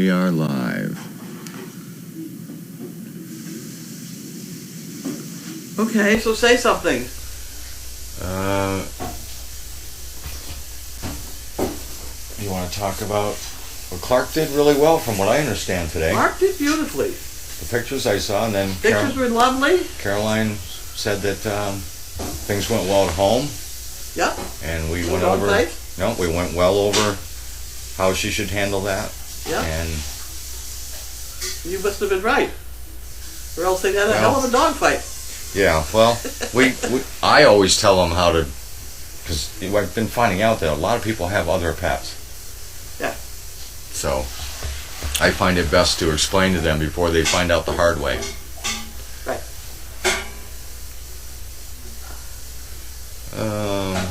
we are live. Okay, so say something. You want to talk about... Well, Clark did really well from what I understand today. Mark did beautifully. The pictures I saw, and then... Pictures were lovely. Caroline said that things went well at home. Yep. And we went over... No, we went well over how she should handle that. Yep. And... You must have been right. Or else they had a hell of a dog fight. Yeah, well, I always tell them how to... Because I've been finding out that a lot of people have other pets. Yeah. So, I find it best to explain to them before they find out the hard way. Right.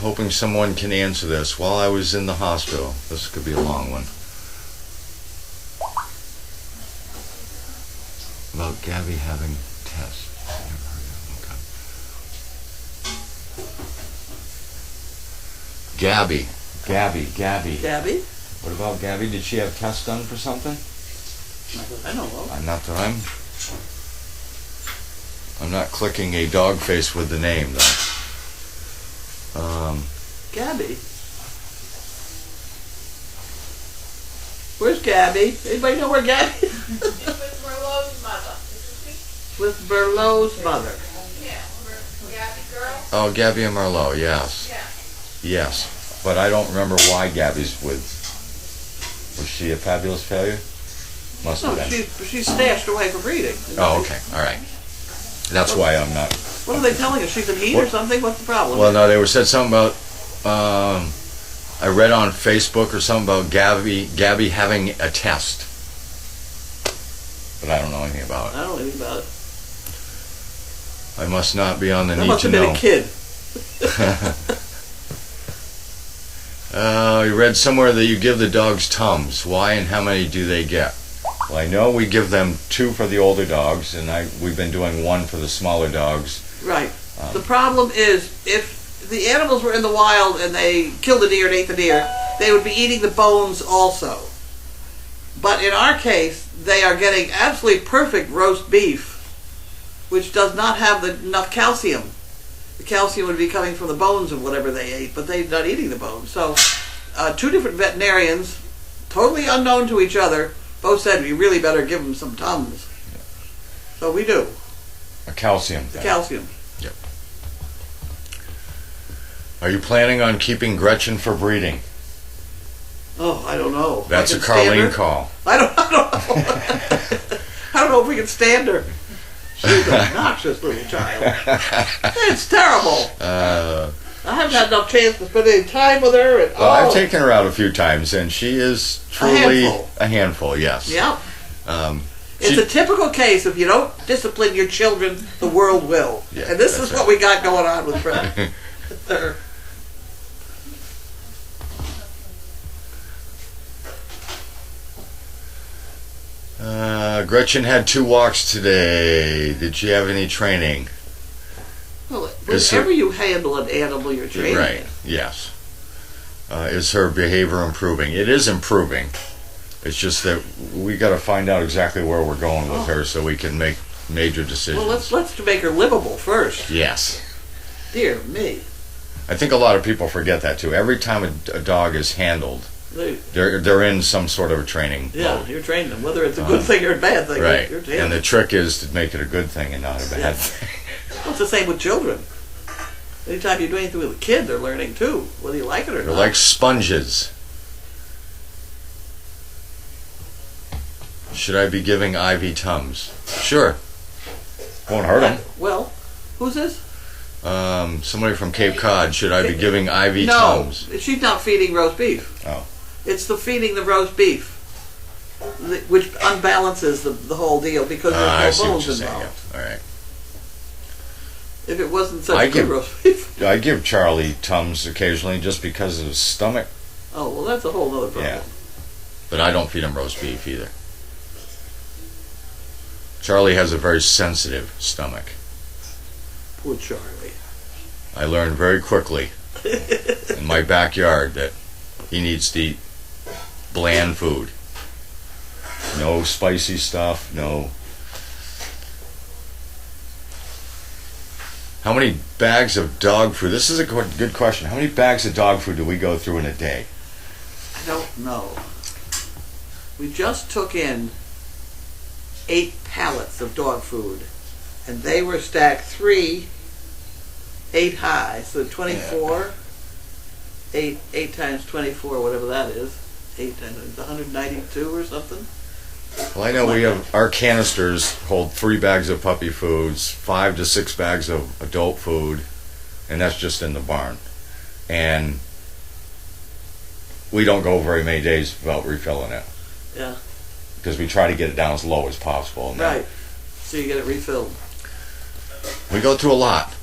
Hoping someone can answer this. While I was in the hospital, this could be a long one. About Gabby having tests. Okay. Gabby. What about Gabby? Did she have tests done for something? Not that I know of. Not that I'm not clicking a dog face with the name, though. Gabby? Where's Gabby? Anybody know where Gabby is? With Merlot's mother. With Merlot's mother. Yeah, Gabby girl. Oh, Gabby and Marlowe, yes. Yeah. Yes. But I don't remember why Gabby's with... Was she a fabulous failure? Must have been. She's stashed away for breeding. Oh, okay. All right. That's why I'm not... What are they telling us? She's in heat or something? What's the problem? Well, no, they said something about... I read on Facebook or something about Gabby having a test. But I don't know anything about it. I don't know anything about it. I must not be on the That need must to have know. been a kid. You read somewhere that you give the dogs Tums. Why and how many do they get? Well, I know we give them 2 for the older dogs, and we've been doing 1 for the smaller dogs. Right. The problem is, if the animals were in the wild and they killed a deer and ate the deer, they would be eating the bones also. But in our case, they are getting absolutely perfect roast beef, which does not have enough calcium. The calcium would be coming from the bones of whatever they ate, but they're not eating the bones. So 2 different veterinarians, totally unknown to each other, both said we really better give them some Tums. Yeah. So we do. A calcium thing. The calcium. Yep. Are you planning on keeping Gretchen for breeding? Oh, I don't know. That's a Carlene call. I don't know. I don't know if we can stand her. She's an obnoxious little child. It's terrible. I haven't had enough chance to spend any time with her. And, well, I've taken her out a few times, and she is truly a handful, yes. Yep. It's a typical case. If you don't discipline your children, the world will. Yeah, and this is what we got going on with Fred. Gretchen had 2 walks today. Did she have any training? Well, whenever you handle an animal, you're training. Right, yes. Is her behavior improving? It is improving. It's just that we got to find out exactly where we're going with her so we can make major decisions. Well, let's make her livable first. Yes. Dear me. I think a lot of people forget that too. Every time a dog is handled, they're in some sort of a training mode. You're training them, whether it's a good thing or a bad thing. Right. You're and the trick is to make it a good thing and not a bad thing. Well, it's the same with children. Anytime you do anything with a kid, they're learning too, whether you like it or not. They're like sponges. Should I be giving Ivy Tums? Sure. Won't hurt them. Well, who's this? Somebody from Cape Cod. Should I be giving Ivy Tums? No, she's not feeding roast beef. Oh. It's the feeding the roast beef, which unbalances the whole deal because there's no bones involved. Yeah. All right. If it wasn't such good roast beef. I give Charlie Tums occasionally just because of his stomach. Oh, well, that's a whole other problem. Yeah. But I don't feed him roast beef either. Charlie has a very sensitive stomach. Poor Charlie. I learned very quickly in my backyard that he needs to eat bland food. No spicy stuff, no. How many bags of dog food? This is a good question. How many bags of dog food do we go through in a day? I don't know. We just took in 8 pallets of dog food, and they were stacked 3, 8 high, so 24. 8 times 24, whatever that is. 8 times 192 or something. Well, I know we have our canisters hold 3 bags of puppy foods, 5 to 6 bags of adult food, and that's just in the barn. And we don't go very many days without refilling it. Yeah. Because we try to get it down as low as possible. And Right. So you get it refilled. we go through a lot.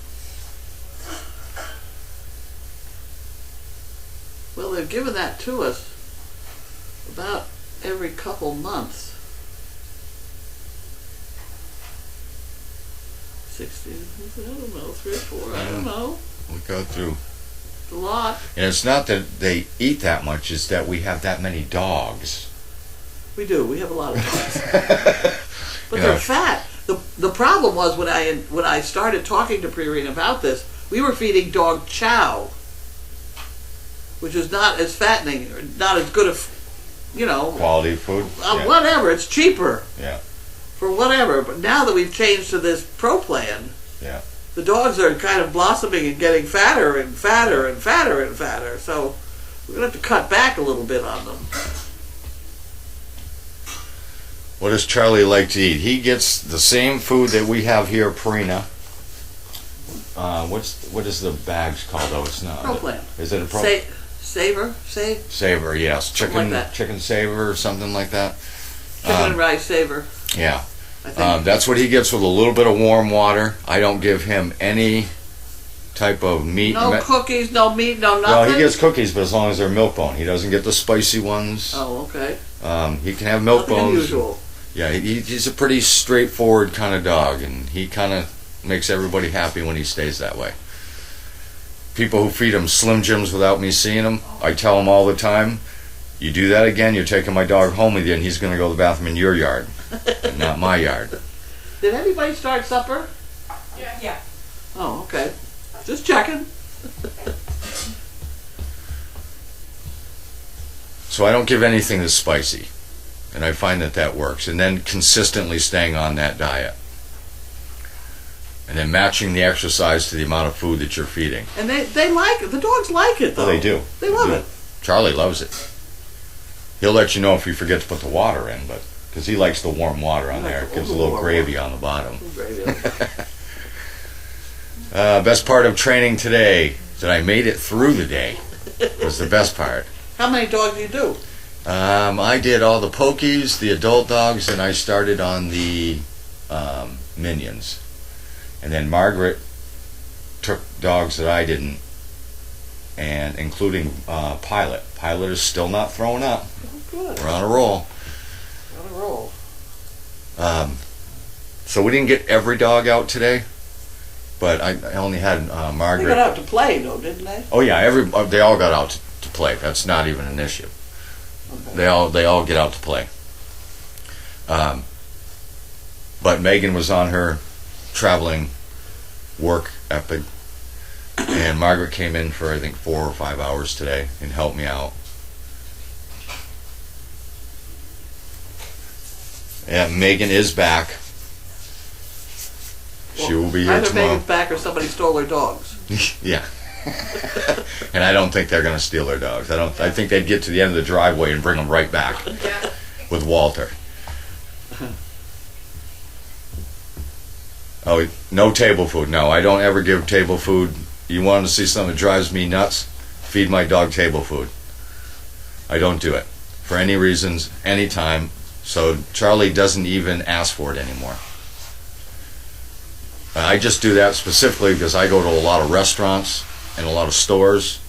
Well, they've given that to us about every couple months. 60, I don't know, 3 or 4, I don't know. We go through. It's a lot. And it's not that they eat that much, it's that we have that many dogs. We do. We have a lot of dogs. But You they're know. fat. The problem was when I started talking to Prerine about this, we were feeding dog chow, which is not as fattening, or not as good of, Quality food. Yeah. whatever. It's cheaper. Yeah. For whatever. But now that we've changed to this Pro Plan, Yeah. the dogs are kind of blossoming and getting fatter and fatter and fatter and fatter. So we're going to have to cut back a little bit on them. What does Charlie like to eat? He gets the same food that we have here, Purina. What is the bags called? Oh, it's not. Pro Plan. Is it a Pro? Savor? Savor, yes. Something like that. Chicken savor or something like that. Chicken and rice savor, Yeah. I think. That's what he gets with a little bit of warm water. I don't give him any type of meat. No cookies, no meat, no nothing? Well, he gets cookies, but as long as they're milk bone. He doesn't get the spicy ones. Oh, okay. He can have milk Nothing bones. unusual. Yeah, he's a pretty straightforward kind of dog, and he kind of makes everybody happy when he stays that way. People who feed him Slim Jims without me seeing them, I tell them all the time, you do that again, you're taking my dog home with you, and he's going to go to the bathroom in your yard, and not my yard. Did anybody start supper? Yeah. Oh, okay. Just checking. So I don't give anything that's spicy, and I find that works. And then consistently staying on that diet. And then matching the exercise to the amount of food that you're feeding. And they like it. The dogs like it, though. Oh, they do. They love do. it. Charlie loves it. He'll let you know if you forget to put the water in, but because he likes the warm water on He likes there. the It gives a warm little gravy on the bottom. Gravy. Best part of training today, that I made it through the day, was the best part. How many dogs do you do? I did all the pokies, the adult dogs, and I started on the minions. And then Margaret took dogs that I didn't, and including Pilot. Pilot is still not throwing up. Oh, good. We're on a roll. On a roll. So we didn't get every dog out today, but I only had They Margaret. got out to play, though, didn't they? Oh yeah, they all got out to play. That's not even an issue. Okay. They all get out to play. But Megan was on her traveling work epic, and Margaret came in for I think 4 or 5 hours today and helped me out. Yeah, Megan is back. She will be here Either tomorrow. Megan's back or somebody stole her dogs. Yeah. And I don't think they're going to steal their dogs. I think they'd get to the end of the driveway and bring them right back Yeah. with Walter. Oh, no table food. No, I don't ever give table food. You want to see something that drives me nuts? Feed my dog table food. I don't do it for any reasons, anytime. So Charlie doesn't even ask for it anymore. I just do that specifically because I go to a lot of restaurants and a lot of stores.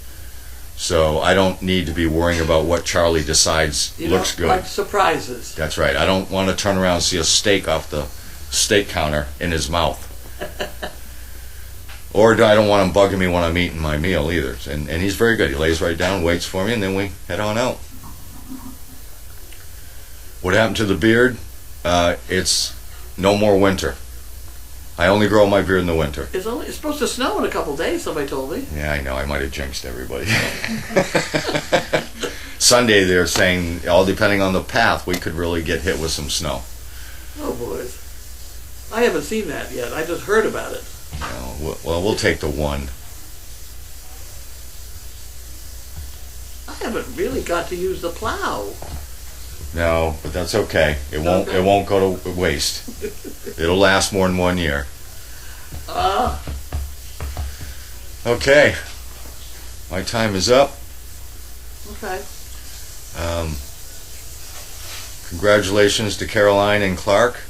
So I don't need to be worrying about what Charlie decides You looks don't good. like surprises. That's right. I don't want to turn around and see a steak off the steak counter in his mouth. Or I don't want him bugging me when I'm eating my meal either. And he's very good. He lays right down, waits for me, and then we head on out. What happened to the beard? It's no more winter. I only grow my beard in the winter. It's supposed to snow in a couple days, somebody told me. Yeah, I know. I might have jinxed everybody. Sunday, they're saying, all depending on the path, we could really get hit with some snow. Oh, boys. I haven't seen that yet. I just heard about it. Well, we'll take the one. I haven't really got to use the plow. No, but that's okay. It won't. Okay. It won't go to waste. It'll last more than 1 year. Okay. My time is up. Okay. Congratulations to Caroline and Clark.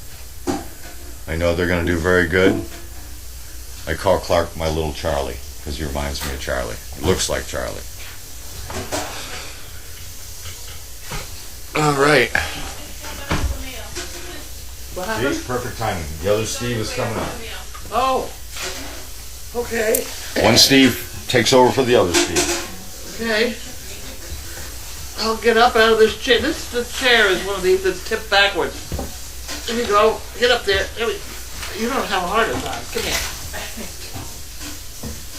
I know they're going to do very good. I call Clark my little Charlie because he reminds me of Charlie. He looks like Charlie. All right. What happened? Perfect timing. The other Steve is coming up. Oh. Okay. One Steve takes over for the other Steve. Okay. I'll get up out of this chair. This chair is one of these that's tipped backwards. There we go. Get up there. You don't have a hard time. Come here.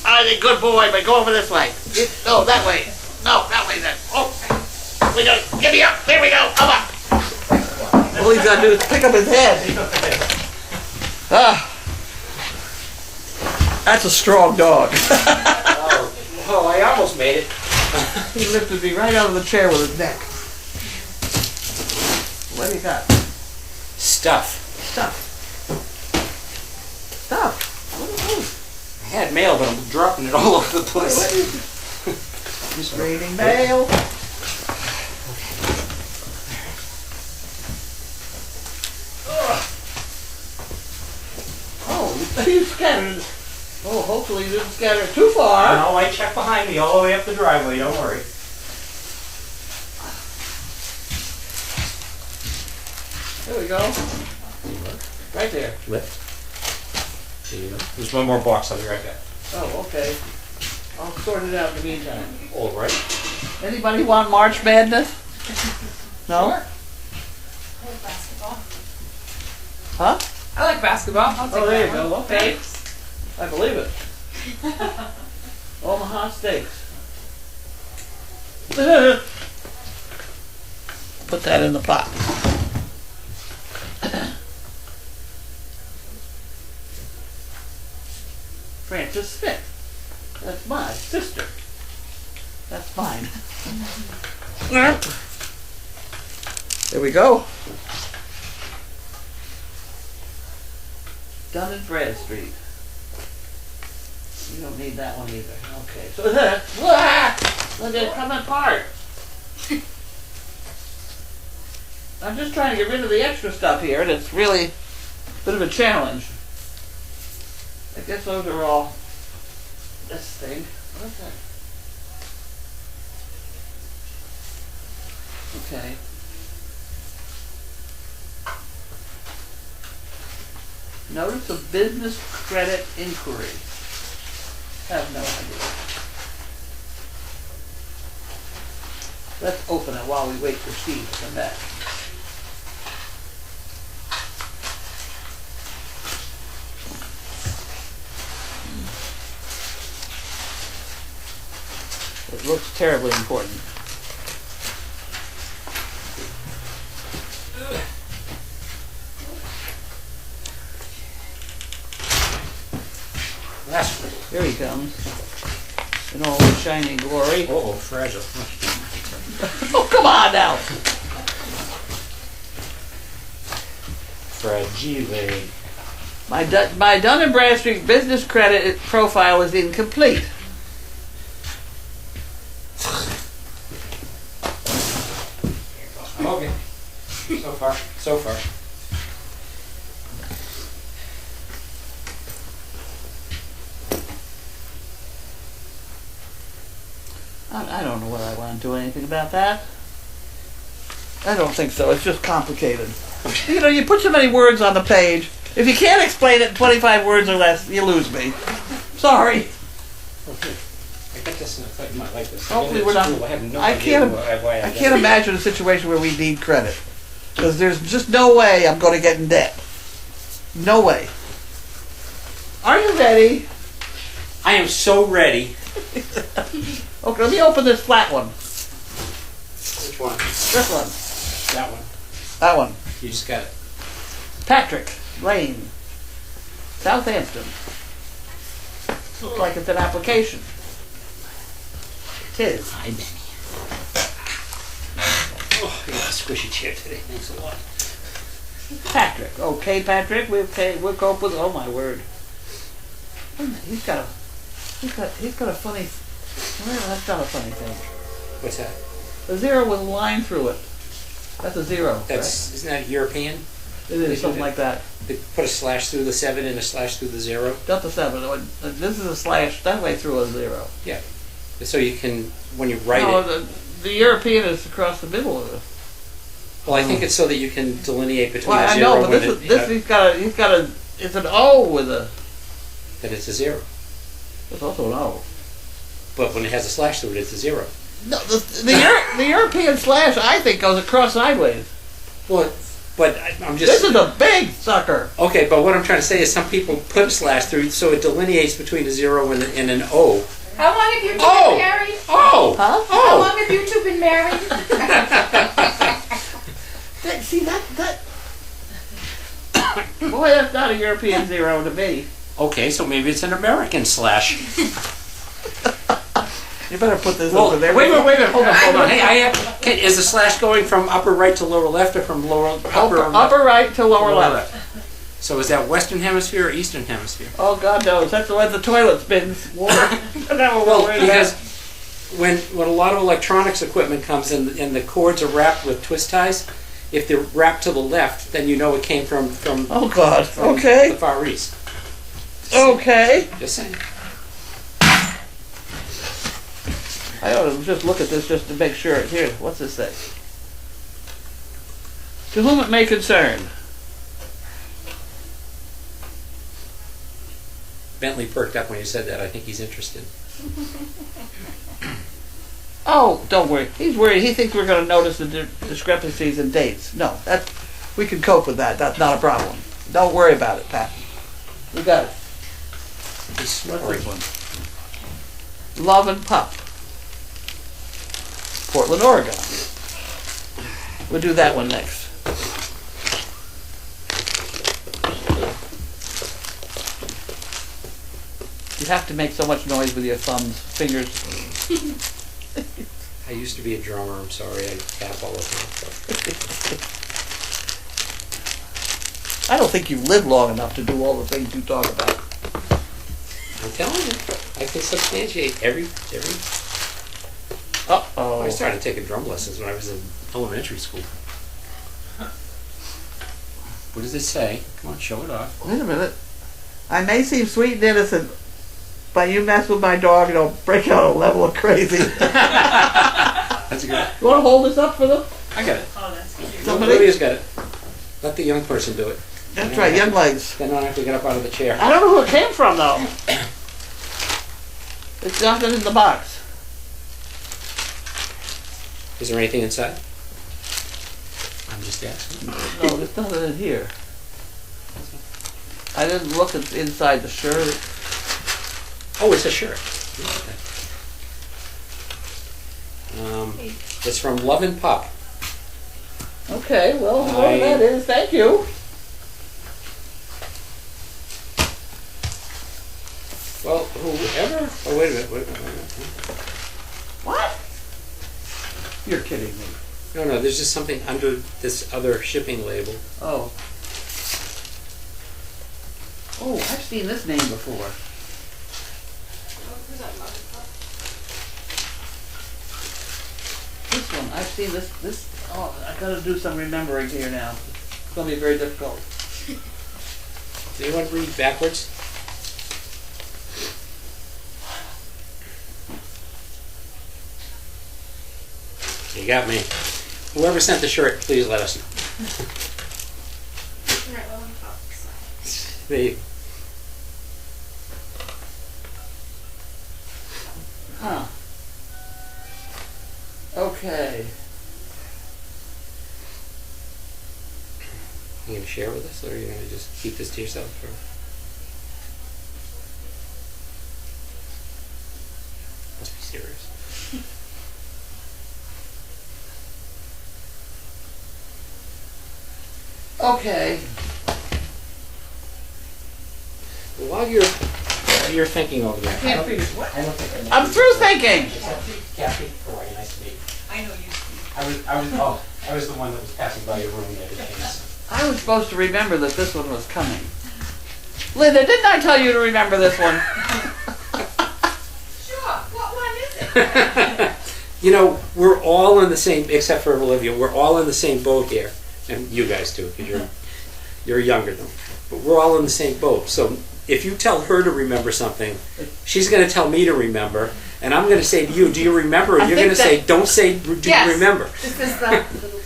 I think good boy, but go over this way. No, that way. No, that way then. Oh. We go. Get me up. There we go. Come up. All he's got to do is pick up his head. That's a strong dog. Oh, I almost made it. He lifted me right out of the chair with his neck. What do you got? Stuff. Stuff. Stuff. What are those? I had mail, but I'm dropping it all over the place. What is it? Just reading mail. Oh, you scattered. Oh, hopefully you didn't scatter it too far. No, I checked behind me all the way up the driveway, don't worry. There we go. Right there. Lift. There you go. There's one more box, I'll be right back. Oh, okay. I'll sort it out in the meantime. All right. Anybody want March Madness? No? I like basketball. Huh? I like basketball. I'll take Oh, there you that go. one. Okay. Thanks. I believe it. Omaha Steaks. Put that in the pot. Frances Smith. That's my sister. That's mine. There we go. Dun and Bradstreet. You don't need that one either. Okay. So look, it's coming apart. I'm just trying to get rid of the extra stuff here, and it's really a bit of a challenge. I guess those are all this thing. What is that? Okay. Notice of business credit inquiry. I have no idea. Let's open it while we wait for Steve to come back. It looks terribly important. Here he comes. In all his shining glory. Oh, fragile. Oh, come on now. Fragile. My Dun & Bradstreet business credit profile is incomplete. Okay. So far. So far. I don't know whether I want to do anything about that. I don't think so. It's just complicated. You know, you put so many words on the page. If you can't explain it in 25 words or less, you lose me. Sorry. Okay. I got this and I thought you might like this. Hopefully we're not. Cool. I have no I idea can't. why I can't imagine a situation where we need credit. Because there's just no way I'm going to get in debt. No way. Are you ready? I am so ready. Okay, let me open this flat one. Which one? This one. That one. That one. You just got it. Patrick Lane, Southampton. Looks like it's an application. It is. Hi, Benny. Oh, I got a squishy chair today. Thanks a lot. Patrick. Okay, Patrick. We'll cope with. Oh my word. Wait a minute. He's got a funny. Well, that's not a funny thing. What's that? A zero with a line through it. That's a zero. That's isn't that European? It is something like that. They put a slash through the 7 and a slash through the 0. Not the 7. This is a slash that way through a 0. Yeah. So you can, when you write No, it. the European is across the middle of it. Well, I think it's so that you can delineate between Well, the I 0 know, but and he's got a. It's an O with a. then it's a 0. It's also an O. But when it has a slash through it, it's a 0. No, the European slash I think goes across sideways. Well, but I'm just. This is a big sucker. Okay, but what I'm trying to say is some people put a slash through so it delineates between a 0 and an O. How long have you two Oh! been married? Oh! Huh? How Oh! long have you two been married? See that. Boy, that's not a European 0 to me. Okay, so maybe it's an American slash. You better put this Well, over there. wait a minute, hold on. Hey, is the slash going from upper right to lower left or from Upper right to lower left. So is that Western Hemisphere or Eastern Hemisphere? Oh, God knows. That's the way the toilet's been. Well, because when a lot of electronics equipment comes in and the cords are wrapped with twist ties, if they're wrapped to the left, then you know it came from Oh, God. the Okay. Far East. Okay. Just saying. I ought to just look at this just to make sure. Here, what's this say? To whom it may concern. Bentley perked up when you said that. I think he's interested. Oh, don't worry. He's worried. He thinks we're going to notice the discrepancies in dates. No, we can cope with that. That's not a problem. Don't worry about it, Pat. We got it. He's What's snoring. this one? Love and Pup. Portland, Oregon. We'll do that one next. You have to make so much noise with your fingers. I used to be a drummer. I'm sorry. I tap all the time. I don't think you've lived long enough to do all the things you talk about. I'm telling you, I can substantiate every. Uh-oh. I started taking drum lessons when I was in elementary school. What does it say? Come on, show it off. Wait a minute. I may seem sweet and innocent, but you mess with my dog and it'll break out a level of crazy. That's good. You want to hold this up for them? I got it. Oh, that's cute. Somebody? Olivia's got it. Let the young person do it. That's right, young legs. Then I don't have to get up out of the chair. I don't know who it came from, though. It's nothing in the box. Is there anything inside? I'm just asking. No, there's nothing in here. I didn't look inside the shirt. Oh, it's a shirt. It's from Love and Pup. Okay, well, whoever that is, thank you. Well, whoever. Oh, wait a minute. What? You're kidding me. No, there's just something under this other shipping label. Oh. Oh, I've seen this name before. Who's that mother pup? This one, I've seen this. Oh, I gotta do some remembering here now. It's gonna be very difficult. Does anyone read backwards? You got me. Whoever sent the shirt, please let us know. Right, Love and Pup. There you go. Huh. Okay. You gonna share with us, or are you gonna just keep this to yourself? Or? Must be serious. Okay. While you're thinking over there, Can't figure. I don't think I know. I'm through thinking. Kathy, how are you? Nice to meet you. I know you. I was the one that was passing by your room the other day. I was supposed to remember that this one was coming. Linda, didn't I tell you to remember this one? Sure. What one is it? You know, we're all in the same, except for Olivia, we're all in the same boat here. And you guys too, because you're younger than me. But we're all in the same boat. So if you tell her to remember something, she's going to tell me to remember. And I'm going to say to you, do you remember? And you're going to say, don't say, do you remember? This is the little boy.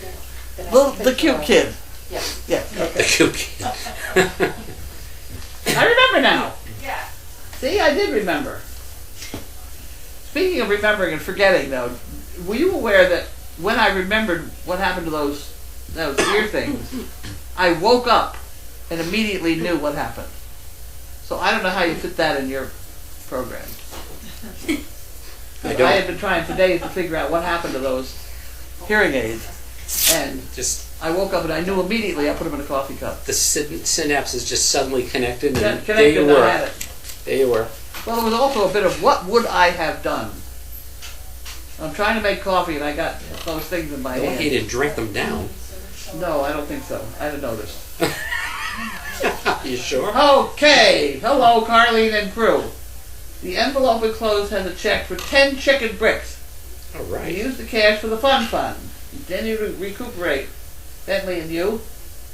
that I Little, took the cute care of. kid. Yes. Yeah. The cute kid. I remember now. Yeah. See, I did remember. Speaking of remembering and forgetting, though, were you aware that when I remembered what happened to those ear things, I woke up and immediately knew what happened. So I don't know how you fit that in your program. I I don't. had been trying for days to figure out what happened to those hearing aids, and Just I woke up and I knew immediately. I put them in a coffee cup. the synapse is just suddenly connected, and there Connected, you and I had were. it. There you were. Well, there was also a bit of what would I have done. I'm trying to make coffee and I got those things in my Lucky you hand. didn't drink them down. No, I don't think so. I didn't notice. You sure? Okay, hello Carlene and crew. The envelope enclosed has a check for 10 chicken bricks. All We right. use the cash for the fun. Then you recuperate, Bentley and you,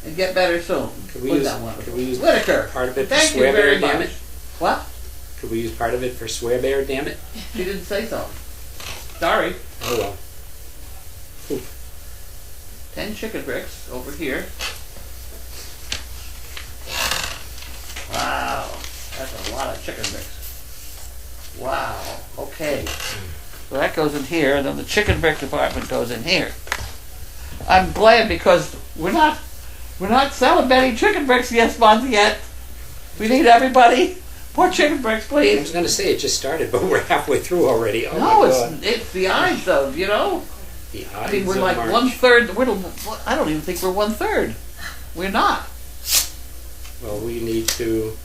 and get better soon. Could we What's use- that one? could we use Whitaker. part of it for Thank you swear very bear, damn much. it? What? Could we use part of it for swear bear, damn it? She didn't say so. Sorry. Oh well. 10 chicken bricks over here. Wow, that's a lot of chicken bricks. Wow, okay. So that goes in here, and then the chicken brick department goes in here. I'm glad because we're not selling many chicken bricks this month yet. We need everybody. More chicken bricks, I was please. going to say it just started, but we're halfway through already. Oh No, my God. it's the eyes though, you know? The I mean, Ides we're of like March. 1/3. I don't even think we're 1/3. We're not. Well, we need to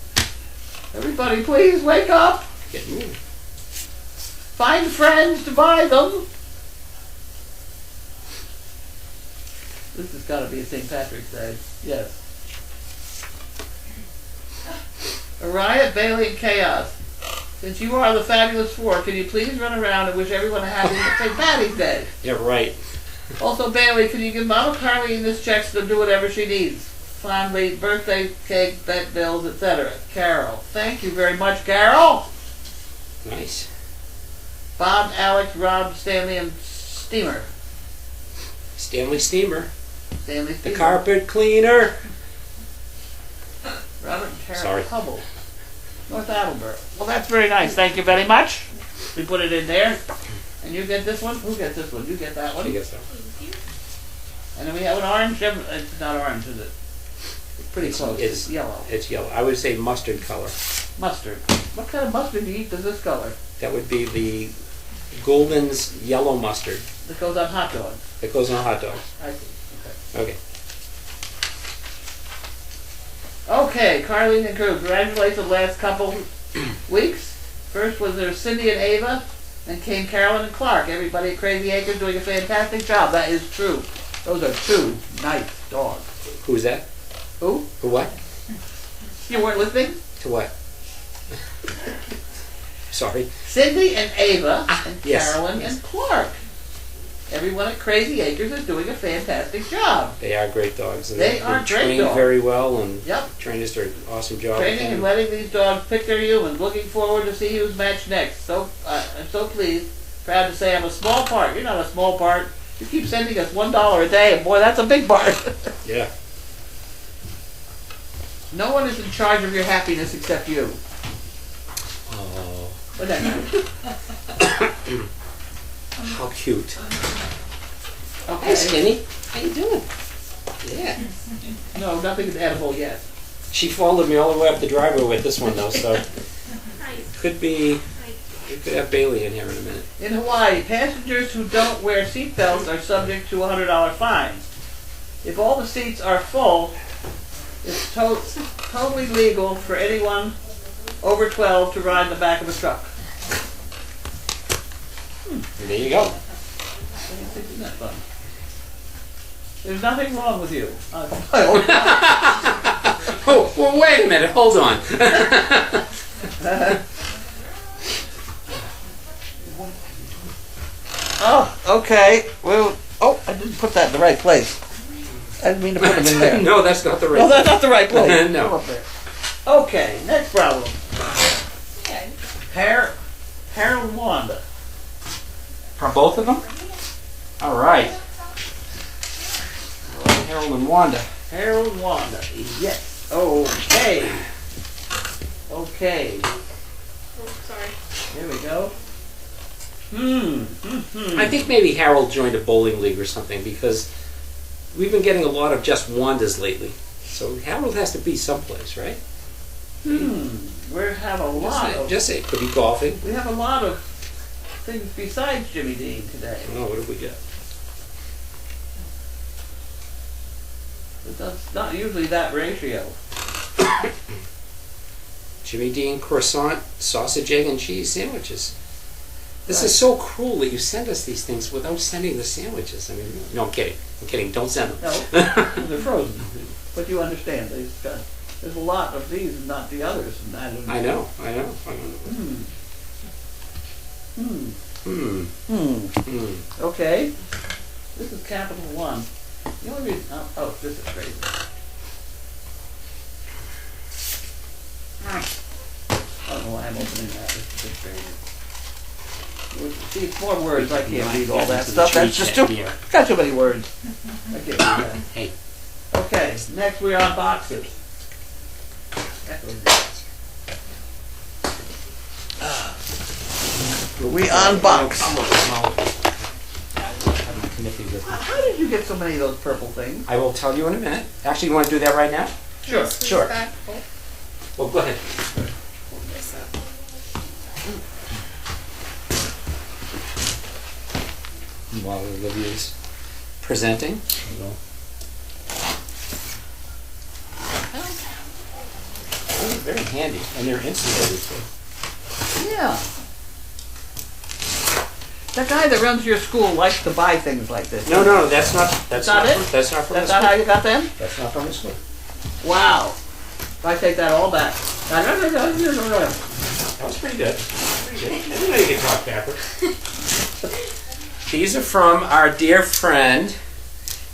Everybody, please wake up. get moving. Find friends to buy them. This has got to be a St. Patrick's Day. Yes. A riot, Bailey, and chaos. Since you are the fabulous four, can you please run around and wish everyone a happy St. Patty's Day? Yeah, right. Also, Bailey, can you give Mama Carlene this check to do whatever she needs? Fondly, birthday cake, vet bills, etc. Carol. Thank you very much, Carol. Nice. Bob, Alex, Rob, Stanley, and Steamer. Stanley Steamer, Stanley the Steamer. carpet cleaner. Robert and Carol Sorry. Hubble. North Attleboro. Well, that's very nice. Thank you very much. We put it in there. And you get this one? Who gets this one? You get that one. I guess so. And then we have an orange. It's not orange, is it? It's pretty close. It's yellow. It's yellow. I would say mustard color. Mustard. What kind of mustard do you eat that's this color? That would be the Golden's yellow mustard That goes on hot dogs. that goes on a hot dog. I see. Okay. Okay, Carlene and crew, congratulations the last couple weeks. First was there Cindy and Ava, then came Carolyn and Clark. Everybody at Crazy Acres doing a fantastic job. That is true. Those are two nice dogs. Who's that? Who? Who what? You weren't listening? To what? Sorry. Cindy and Ava and yes, Carolyn yes. and Clark. Everyone at Crazy Acres is doing a fantastic job. They are great dogs. And They they've are been great trained dogs. very well, and Yep. trainers do an awesome job. with Training them. and letting these dogs pick their humans. Looking forward to see who's matched next. So I'm so pleased, proud to say I'm a small part. You're not a small part. You keep sending us $1 a day, and boy, that's a big part. Yeah. No one is in charge of your happiness except you. Oh, What'd that mean? how cute. Okay. Hey, Skinny. How you doing? Yeah. No, nothing's edible yet. She followed me all the way up the driveway with this one though, so could be. We could have Bailey in here in a minute. In Hawaii, passengers who don't wear seatbelts are subject to a $100 fine. If all the seats are full, it's totally legal for anyone over 12 to ride in the back of a truck. There you go. Isn't that fun? There's nothing wrong with you. Oh, well, wait a minute. Hold on. Oh, okay. Well, I didn't put that in the right place. I didn't mean to put it in there. No, that's not the right. No, that's not the right place. No. Come up there. Okay, next problem. Okay. Harold Wanda. From both of them? All right. Harold and Wanda. Harold Wanda. Yes. Okay. Okay. Oh, sorry. Here we go. I think maybe Harold joined a bowling league or something because we've been getting a lot of just Wandas lately. So Harold has to be someplace, right? We have a lot of. Just say it could be golfing. We have a lot of things besides Jimmy Dean today. Oh, what have we got? But that's not usually that ratio. Jimmy Dean croissant, sausage, egg, and cheese sandwiches. This is so cruel that you send us these things without sending the sandwiches. I mean, no, I'm kidding. I'm kidding. Don't send them. No, they're frozen. But you understand, there's a lot of these and not the others. And I know. Okay. This is capital one. The only reason, this is crazy. I don't know why I'm opening that. This is just crazy. See, it's more words. I can't read all that stuff. That's just got too many words. I can't read that. Hey. Okay, next we're on boxes. We unbox. How did you get so many of those purple things? I will tell you in a minute. Actually, you want to do that right now? Sure. Sure. Well, go ahead. While Olivia's presenting. They're very handy, and they're insulated too. Yeah. That guy that runs your school likes to buy things like this. No, that's not. That's not it? That's not from That's the not school. how you got them? That's not from the school. Wow. I take that all back. That was pretty good. Pretty good. I didn't know you could talk backwards. These are from our dear friend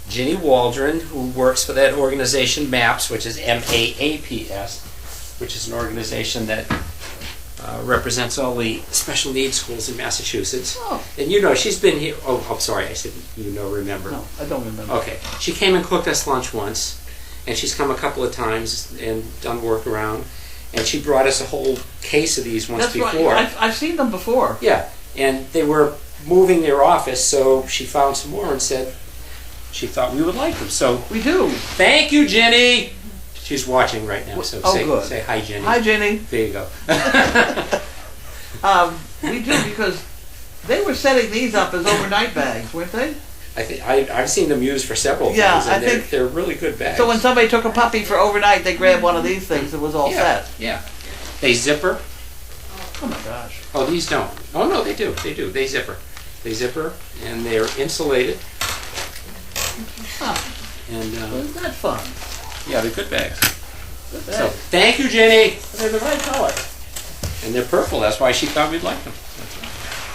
Ginny Waldron, who works for that organization MAPS, which is MAAPS, which is an organization that represents all the special needs schools in Massachusetts. Oh. And you know, she's been here. Oh, I'm sorry, I said remember. No, I don't remember. Okay, she came and cooked us lunch once, and she's come a couple of times and done work around, and she brought us a whole case of these once That's before. right. I've seen them before. Yeah, and they were moving their office, so she found some more and said she thought we would like them. So We do. thank you, Jenny. She's watching right now, so good. say hi, Jenny. Hi, Jenny. There you go. We do because they were setting these up as overnight bags, weren't they? I've seen them used for several Yeah, things, and I think- they're really good bags. So when somebody took a puppy for overnight, they grabbed one of these things. It was all yeah, set. yeah, they zipper. Oh my gosh. Oh, these don't. Oh no, they do. They do. They zipper. They zipper, and they're insulated. Huh. And Isn't that fun? yeah, they're good bags. Good So bag. thank you, Jenny. They're the right color. And they're purple. That's why she thought we'd like them.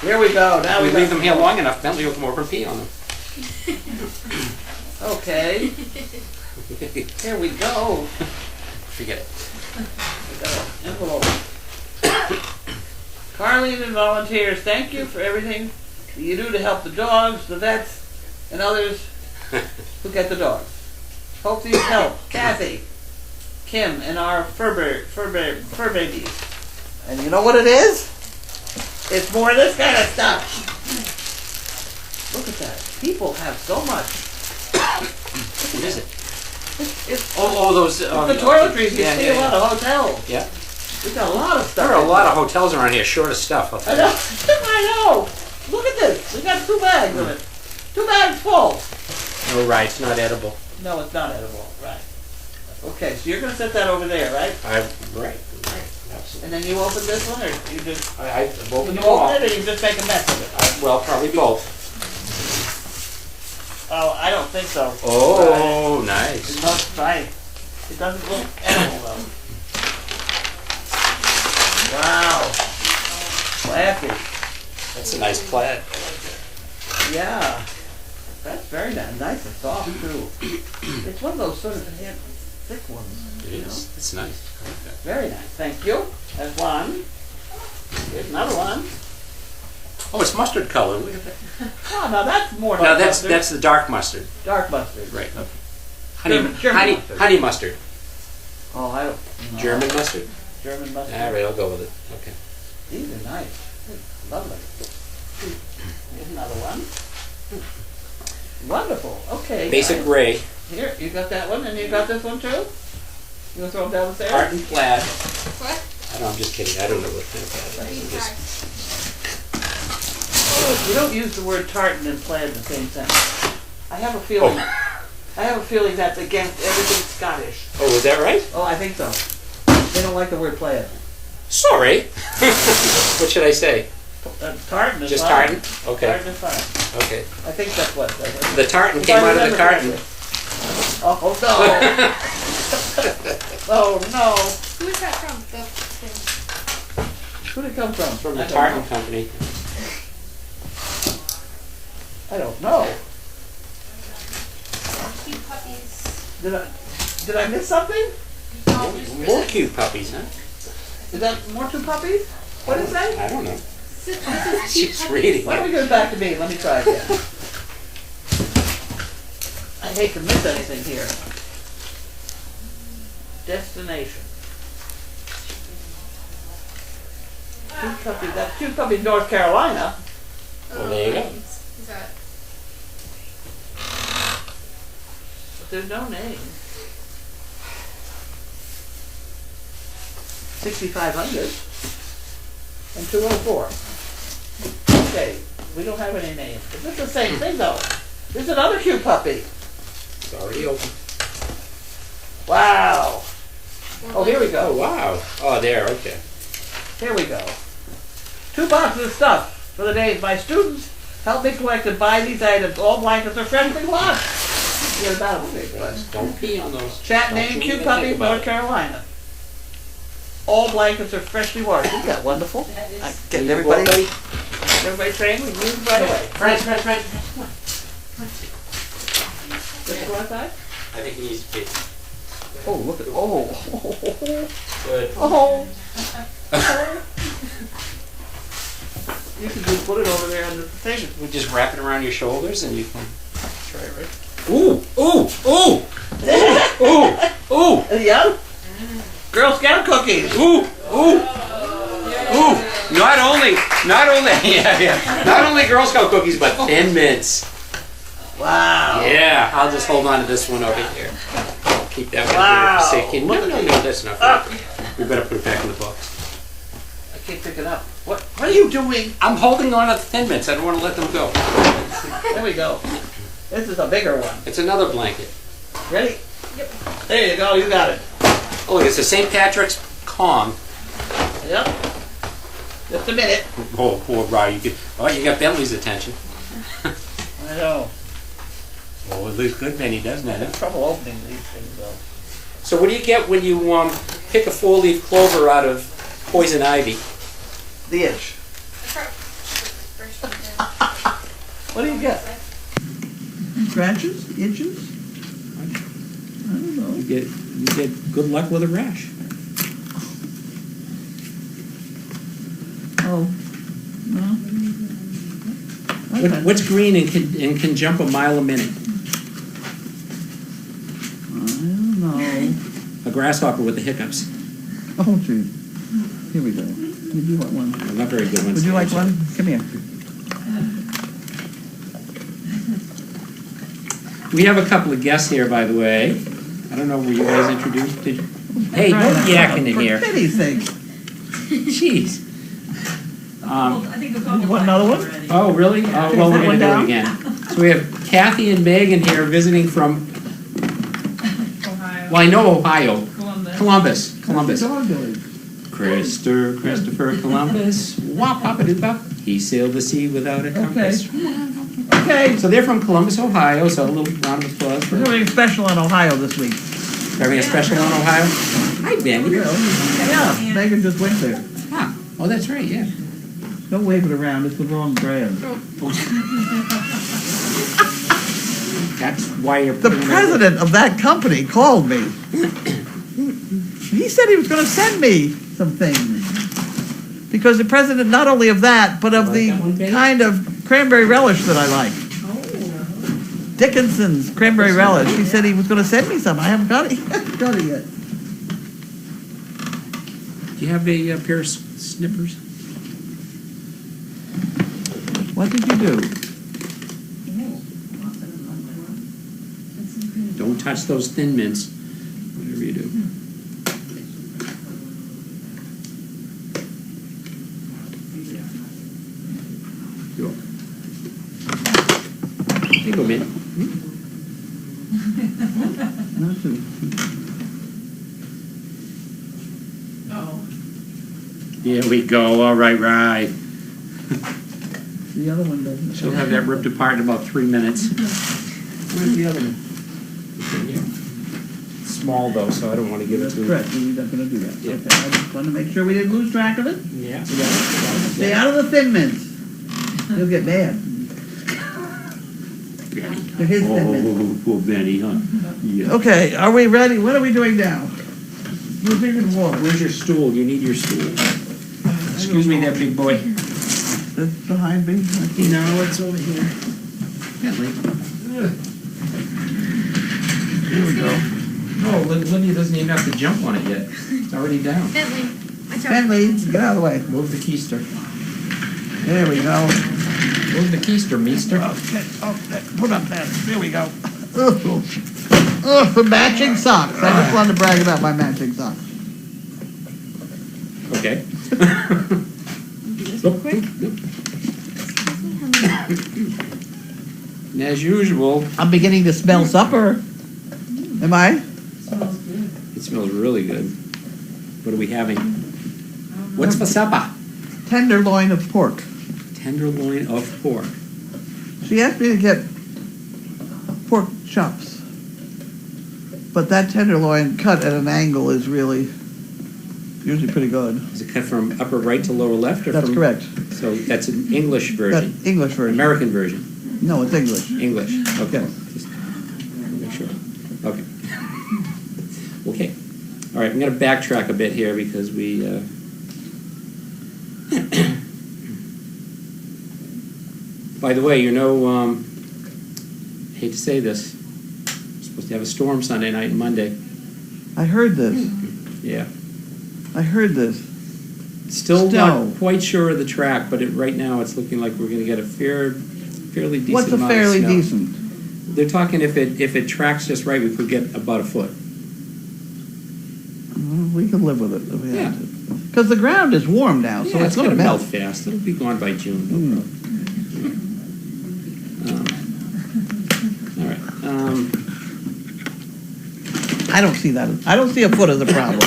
Here we go. Now we we leave them here long enough, Bentley will come over and pee on them. Okay. Here we go. Forget it. We got an envelope. Carlene and volunteers, thank you for everything you do to help the dogs, the vets, and others who get the dogs. Hope these help Kathy, Kim, and our fur babies. And you know what it is? It's more of this kind of stuff. Look at that. People have so much. What is it? It's Those. the toiletries you yeah, see yeah, a lot of hotels. Yeah. We've got a lot of stuff. There are a lot of hotels around here short of stuff. I'll I tell know. you. I know. Look at this. We got 2 bags of it. 2 bags full. Oh, right, it's not edible. No, it's not edible. Right. Okay, so you're going to set that over there, right? Right, absolutely. And then you open this one, or you just I've opened you them all. open it, or you just make a mess of it? Well, probably both. Oh, I don't think so. Oh, It nice. must right. It doesn't look edible though. Wow. Classy. That's a nice plaid. Yeah. That's very nice. Nice and soft too. It's one of those sort of thick ones. It is. It's nice. I like that. Very nice. Thank you. That's one. Here's another one. Oh, it's mustard color. Look at that. Oh, now that's more Now like that's mustard. the dark mustard. Dark mustard. Right. German mustard. Honey mustard. Oh, I don't. No. German mustard. German mustard. All right, I'll go with it. Okay. These are nice. Lovely. Here's another one. Wonderful. Okay. Basic guys. gray. Here, you got that one, and you got this one too? You want to throw them down the stairs? Tartan plaid. What? I know, I'm just kidding. I don't know what kind of plaid it is. I'm These just- You don't use the word tartan and plaid in the same sentence. I have a feeling. I have a feeling that's against everything Scottish. Oh, was that right? Oh, I think so. They don't like the word plaid. Sorry. What should I say? Tartan is Just fine. tartan? Okay. Tartan is fine. Okay. I think that's what. The tartan If came I out of the remember carton. correctly. Oh no! Oh no! Who is that from? The thing. Who did it come from? From I the don't tartan know. company. I don't know. Cute puppies. Did I miss something? More cute puppies, huh? Is that more 2 puppies? What is that? I don't know. This is cute She's puppies. reading Why don't we it. give it back to me? Let me try again. I hate to miss anything here. Destination. 2 puppies. That's 2 puppies, North Carolina. Well, there you go. Is that? But there's no name. 6,500 and 204. Okay, we don't have any names. But this is the same thing though. There's another cute puppy. It's already open. Wow. Oh, here we Oh, go. wow. Oh, there, okay. Here we go. 2 boxes of stuff for the days. My students help me collect and buy these items. All blankets are freshly washed. Get about it. But don't pee on those. Chat Don't name, you cute even puppy, think about North it. Carolina. All blankets are freshly washed. Isn't that wonderful? That is. I get Well, everybody. buddy, Everybody trained, we move right away. French. Let's go outside. I think he needs to pee. Oh, look at, oh. Good. Oh. You can just put it over there on the thing. We just wrap it around your shoulders and you can try it, right? Ooh, ooh, ooh, ooh, ooh, Yeah? Girl Scout cookies. ooh, ooh, ooh. Not only, not only Girl Scout cookies, but Thin Mints. Wow. Yeah, I'll just hold on to this one over here. Keep that one Wow. here for safety. No, that's enough. Up. We better put it back in the box. I can't pick it up. What are you doing? I'm holding on to the Thin Mints. I don't want to let them go. There we go. This is a bigger one. It's another blanket. Ready? Yep. There you go, you got it. Oh, look, it's the St. Patrick's Kong. Yep. Just a minute. Oh, poor Rye. You got Bentley's attention. I know. Oh, it looks good, Benny, doesn't I it? have trouble opening these things though. So what do you get when you pick a 4-leaf clover out of poison ivy? The inch. First one, yeah. What do you get? Scratches? Inches? I don't know. You get good luck with a rash. Oh. No. What's green and can jump a mile a minute? I don't know. A grasshopper with the hiccups. Oh, gee. Here we go. Would you want one? Not very good ones. Would you like one? Come here. We have a couple of guests here, by the way. I don't know, were you guys introduced? Did you? Hey, no yakking in here. For pity's sake. Jeez. You want another one? Oh, really? Oh, well, we're gonna do it again. So we have Kathy and Megan here visiting from, Ohio. well, I know Ohio. Columbus. Columbus. Christopher Columbus. Wah, papa doo pop. He sailed the sea without a compass. Okay. So they're from Columbus, Ohio, so a little round of applause for We're doing a special on Ohio this week. having a special on Ohio. Hi, Ben. Yeah, Megan just went there. Ah, oh, that's right, yeah. Don't wave it around, it's the wrong brand. That's why you're The putting it president of that company called me. He said he was going to send me some things. Because the president not only of that, but of the Like that one, Betty? kind of cranberry relish that I like. Dickinson's cranberry relish. He said he was going to send me some. I haven't got it. Got it yet. Do you have a pair of snippers? What did you do? Don't touch those Thin Mints, whatever you do. Go. There you go, Mint. Not too. Oh. There we go. All right, right. The other one doesn't. She'll have that ripped apart in about 3 minutes. Where's the other one? It's in here. Small though, so I don't want to give it That's to. correct, we're not going to do that. Yeah. Okay, I just wanted to make sure we didn't lose track of it. Yeah. Stay out of the Thin Mints. He'll get mad. They're his Thin Mints. Oh, poor Benny, huh? Yeah. Okay, are we ready? What are we doing now? Moving and walk. Where's your stool? You need your stool. Excuse me, there, big boy. This behind me? No, it's over here. Bentley. Here we go. No, Olivia doesn't even have to jump on it yet. It's already down. Bentley. Bentley, get out of the way. Move the keister. There we go. Move the keister, meester. Okay, put up that. There we go. Matching socks. I just wanted to brag about my matching socks. Okay. Real quick. And as usual, I'm beginning to smell supper. Am I? Smells good. it smells really good. What are we having? What's for supper? Tenderloin of pork. Tenderloin of pork. She asked me to get pork chops. But that tenderloin cut at an angle is really usually pretty good. Is it cut from upper right to lower left? Or That's from, correct. So that's an English version. That English version. American version. No, it's English. English. Okay. Yes. Just make sure. Okay. Okay. All right, I'm going to backtrack a bit here because we. By the way, hate to say this, we're supposed to have a storm Sunday night and Monday. I heard this. Yeah. I heard this. Still Snow. not quite sure of the track, but right now it's looking like we're going to get a fairly decent What's a amount fairly of snow. decent? They're talking if it tracks just right, we could get about a foot. Well, we can live with it if we Yeah. have to. Because the ground is warm now, so Yeah, it's going to melt melt. fast. It'll be gone by June. No Mm. problem. All right. I don't see that. I don't see a foot as a problem.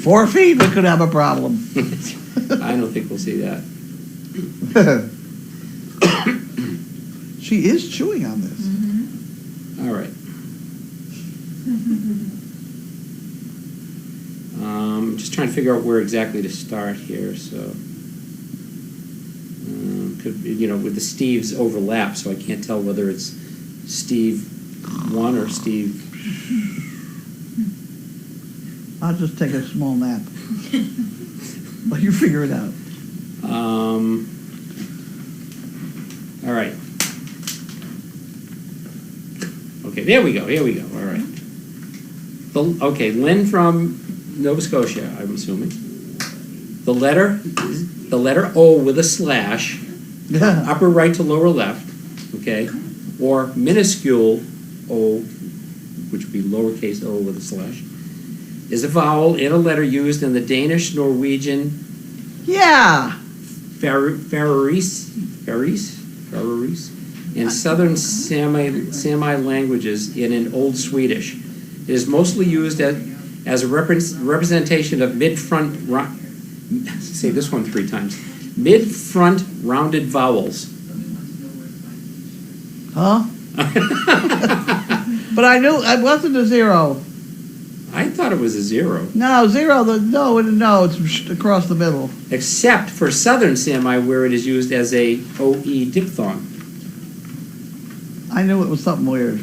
4 feet, we could have a problem. I don't think we'll see that. She is chewing on this. All right. Just trying to figure out where exactly to start here. So, with the Steves overlap, so I can't tell whether it's Steve 1 or Steve. I'll just take a small nap. Well, you figure it out. All right. Okay, there we go. Here we go. All right. Okay, Lynn from Nova Scotia, I'm assuming. The letter O with a slash, Yeah. upper right to lower left, okay, or minuscule O which would be lowercase o with a slash, is a vowel in a letter used in the Danish, Norwegian, Yeah. Faroese, and southern Sami languages in an Old Swedish. It is mostly used as a representation of mid-front, say this one 3 times, mid-front rounded vowels. Huh? But I knew it wasn't a 0. I thought it was a 0. No, 0. No, it's across the middle. Except for southern Sami, where it is used as a OE diphthong. I knew it was something weird.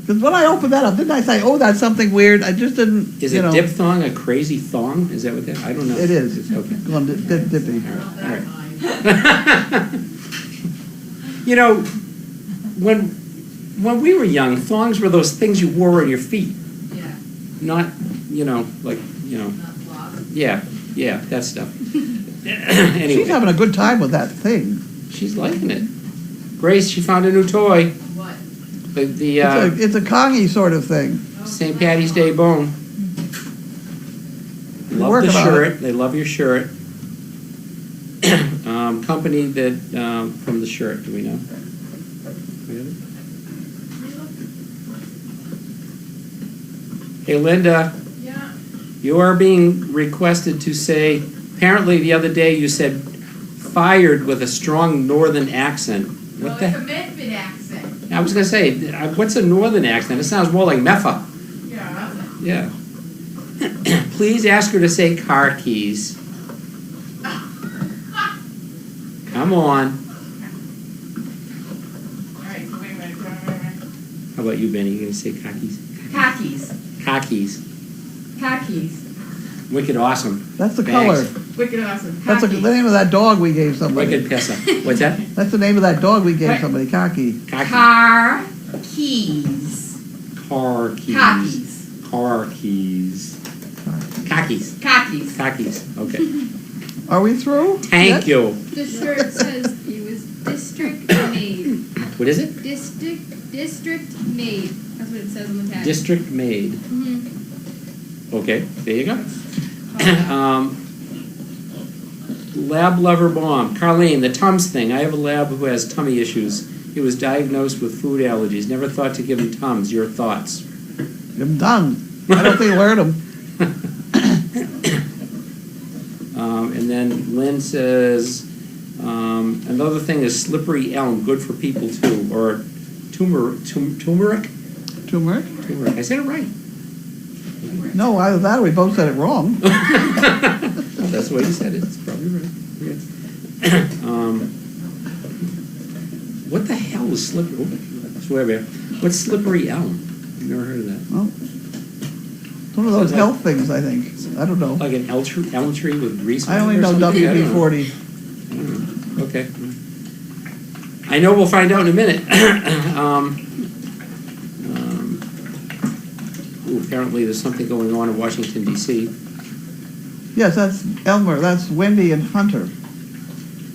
Because when I opened that up, didn't I say, "Oh, that's something weird"? I just didn't. Is a diphthong a crazy thong? Is that what that? I don't know. It is. Okay. Go on, dippy. All right. You know, when we were young, thongs were those things you wore on your feet. Yeah. Not, Not cloth. yeah, that stuff. Anyway, She's having a good time with that thing. she's liking it. Grace, she found a new toy. What? The It's a Kongi sort of thing. St. Patty's Day bone. Love working the on shirt. They love your shirt. Company that from the shirt. Do we know? Hey, Linda. Yeah. You are being requested to say. Apparently, the other day you said "fired" with a strong northern accent. What the? It's a Medford accent. I was gonna say, what's a northern accent? It sounds more like Meffa. Yeah. Yeah. Please ask her to say car keys. Come on. Alright, so wait a minute. How about you, Benny? You gonna say car keys? Khakis. Car keys. Khakis. Wicked awesome. That's the Thanks. color. Wicked awesome. That's the name of that dog we gave somebody. Wicked pissa. What's that? That's the name of that dog we gave Right. somebody. Khaki. Car Car keys. Car keys. Khakis. Car keys. Khakis. Khakis. Khakis. Okay. Are we through? Thank Yes? you. The shirt says it was district made. What is it? District made. That's what it says on the tag. District made. Mhm. Okay, there you go. Lab lover bomb. Carlene, the Tums thing. I have a lab who has tummy issues. He was diagnosed with food allergies. Never thought to give him Tums. Your thoughts? I'm done. I don't think we'll hurt him. And then Lynn says, another thing is slippery elm. Good for people too. Or turmeric? Turmeric? Turmeric. I said it right. No, either that or we both said it wrong. That's the way you said it. It's probably right. Yeah. What the hell is slippery? Oh, swear bear. What's slippery elm? I've never heard of that. Well, it's one of those health things, I think. I don't know. Like an elm tree with grease. I on only it or know something? I don't know. WD-40. I don't know. Okay. I know we'll find out in a minute. Apparently there's something going on in Washington, D.C. Yes, that's Elmer. That's Wendy and Hunter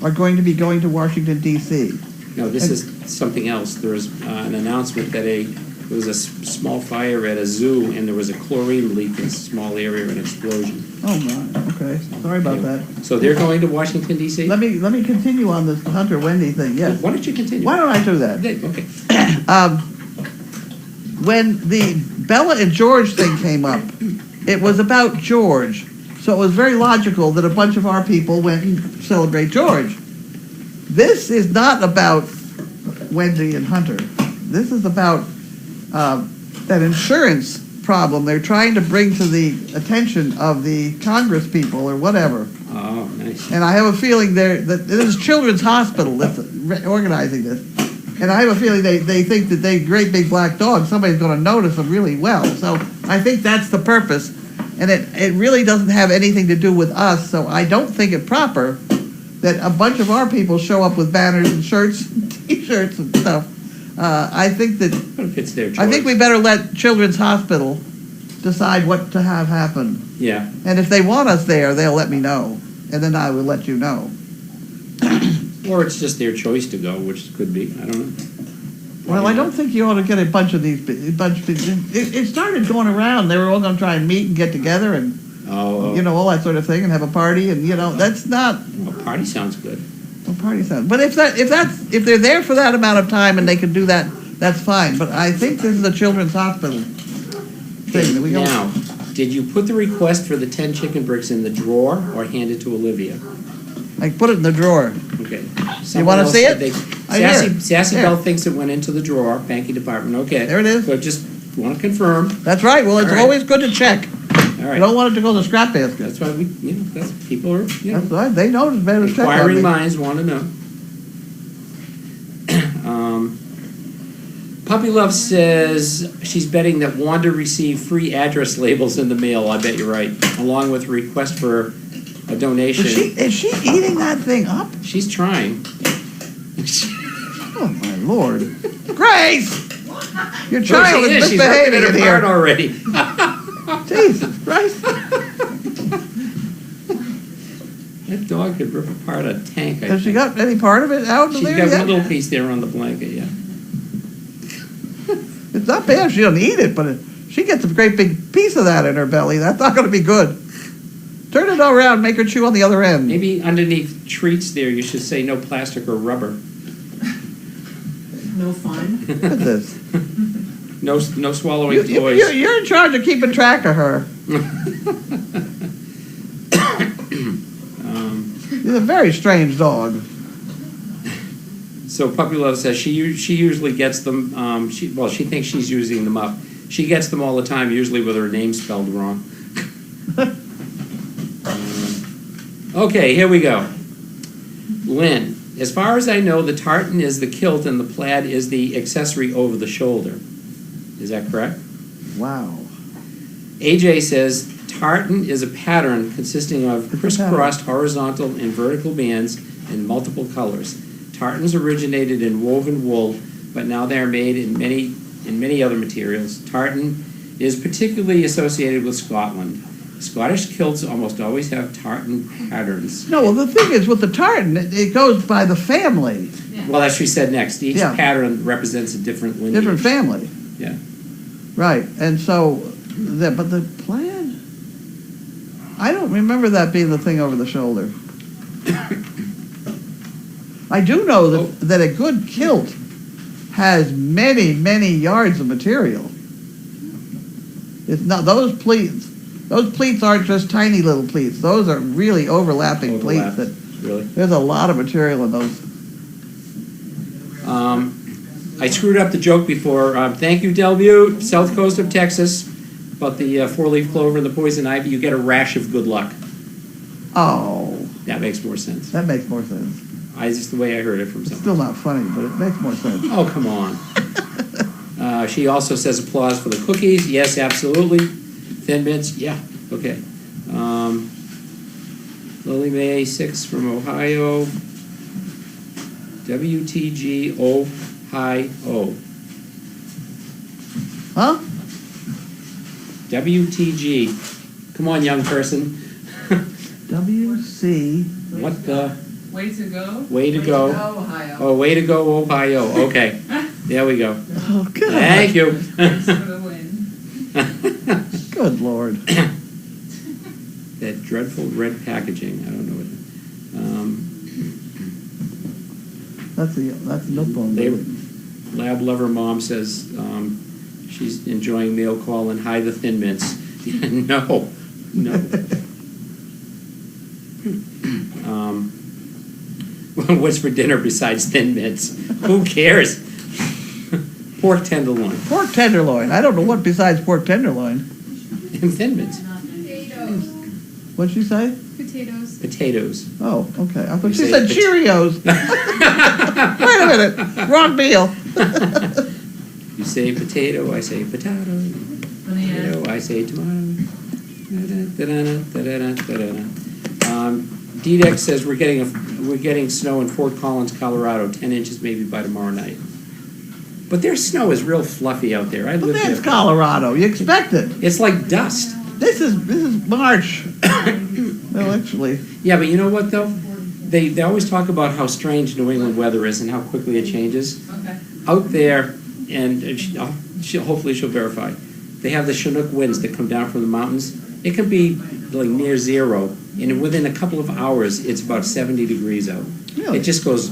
are going to be going to Washington, D.C. No, this is something else. There was an announcement that there was a small fire at a zoo and there was a chlorine leak in a small area, an explosion. Oh, my. Okay. Sorry about that. So they're going to Washington, D.C.? Let me continue on this Hunter-Wendy thing. Yes. Why don't you continue? Why don't I do that? Okay. When the Bella and George thing came up, it was about George. So it was very logical that a bunch of our people went and celebrate George. This is not about Wendy and Hunter. This is about that insurance problem they're trying to bring to the attention of the Congress people or whatever. Oh, nice. And I have a feeling that this is Children's Hospital that's organizing this. And I have a feeling they think that they great big black dogs, somebody's going to notice them really well. So I think that's the purpose. And it really doesn't have anything to do with us, so I don't think it proper that a bunch of our people show up with banners and shirts and T-shirts and stuff. I think that But if it's their choice. I think we better let Children's Hospital decide what to have happen. Yeah. And if they want us there, they'll let me know. And then I will let you know. Or it's just their choice to go, which could be. I don't know. Well, I don't think you ought to get a bunch of these. It started going around. They were all going to try and meet and get together and all that sort of thing and have a party and that's not. A party sounds good. A party sounds. But if they're there for that amount of time and they can do that, that's fine. But I think this is a children's hospital thing that we don't. Now, did you put the request for the 10 chicken bricks in the drawer or hand it to Olivia? I put it in the drawer. Okay. You want to see it? Sassy Bell thinks it went into the drawer, banking department. Okay. There it is. So just want to confirm. That's right. Well, it's All right. always good to check. All right. You don't want it to go to the scrap basket. That's why that's people are, That's right. They know it's better to check. inquiring minds want to know. Puppy Love says she's betting that Wanda received free address labels in the mail. I bet you're right. Along with a request for a donation. Is she eating that thing up? She's trying. Oh my Lord, Grace! Your child is She's ripping misbehaving it in apart here. already. Jesus Christ! That dog could rip apart a tank. Has she got any part of it out of She's there got yet? one little piece there on the blanket. Yeah. It's not bad if she doesn't eat it, but she gets a great big piece of that in her belly. That's not going to be good. Turn it all around, make her chew on the other end. Maybe underneath treats there, you should say no plastic or rubber. No fun. What is this? No swallowing toys. You're in charge of keeping track of her. She's a very strange dog. So Puppy Love says she usually gets them. She thinks she's using them up. She gets them all the time, usually with her name spelled wrong. Okay, here we go. Lynn, as far as I know, the tartan is the kilt and the plaid is the accessory over the shoulder. Is that correct? Wow. AJ says tartan is a pattern consisting of It's a crisscrossed horizontal and vertical bands in multiple colors. Tartans originated in woven wool, but now they are made in many other materials. Tartan is particularly associated with Scotland. Scottish kilts almost always have tartan patterns. No, well, the thing is, with the tartan, it goes by the family. Well, as she said next, each Yeah. pattern represents a different lineage. Different family. Yeah. Right, and so, but the plaid, I don't remember that being the thing over the shoulder. I do know that a good kilt has many, many yards of material. It's not those pleats. Those pleats aren't just tiny little pleats. Those are really overlapping pleats. Really? There's a lot of material in those. I screwed up the joke before. Thank you, Delbutte, south coast of Texas, about the four-leaf clover and the poison ivy. You get a rash of good luck. Oh, That makes more sense. that makes more sense. It's just the way I heard it from It's someone. still not funny, but it makes more sense. Oh, come on. She also says applause for the cookies. Yes, absolutely. Thin mints. Yeah. Okay. Lily Mae 6 from Ohio. WTG Ohio. Huh? WTG. Come on, young person. WC. What the? Way to go. Way to go. Ohio. Oh, way to go, Ohio. Okay. There we go. Oh, God. Thank you. Thanks for the win. Good Lord. That dreadful red packaging. I don't know what. That's no bone. Lab lover mom says she's enjoying mail call and hide the Thin Mints. No. What's for dinner besides Thin Mints? Who cares? Pork tenderloin Pork tenderloin. I don't know what besides pork tenderloin. and Thin Mints. Potatoes. What'd she say? Potatoes. Potatoes. Oh, okay. I thought You she say said Cheerios. Wait a minute. Wrong meal. You say potato, I say potato. Potato, I say tomato. DDEX says we're getting snow in Fort Collins, Colorado, 10 inches maybe by tomorrow night. But their snow is real fluffy out there. I Well, live that's there. Colorado. You expect it. It's like dust. This is March. Well, actually. Yeah, but you know what though? They always talk about how strange New England weather is and how quickly it changes. Okay. Out there, hopefully she'll verify. They have the Chinook winds that come down from the mountains. It can be like near zero, and within a couple of hours, it's about 70 degrees out. Really? It just goes,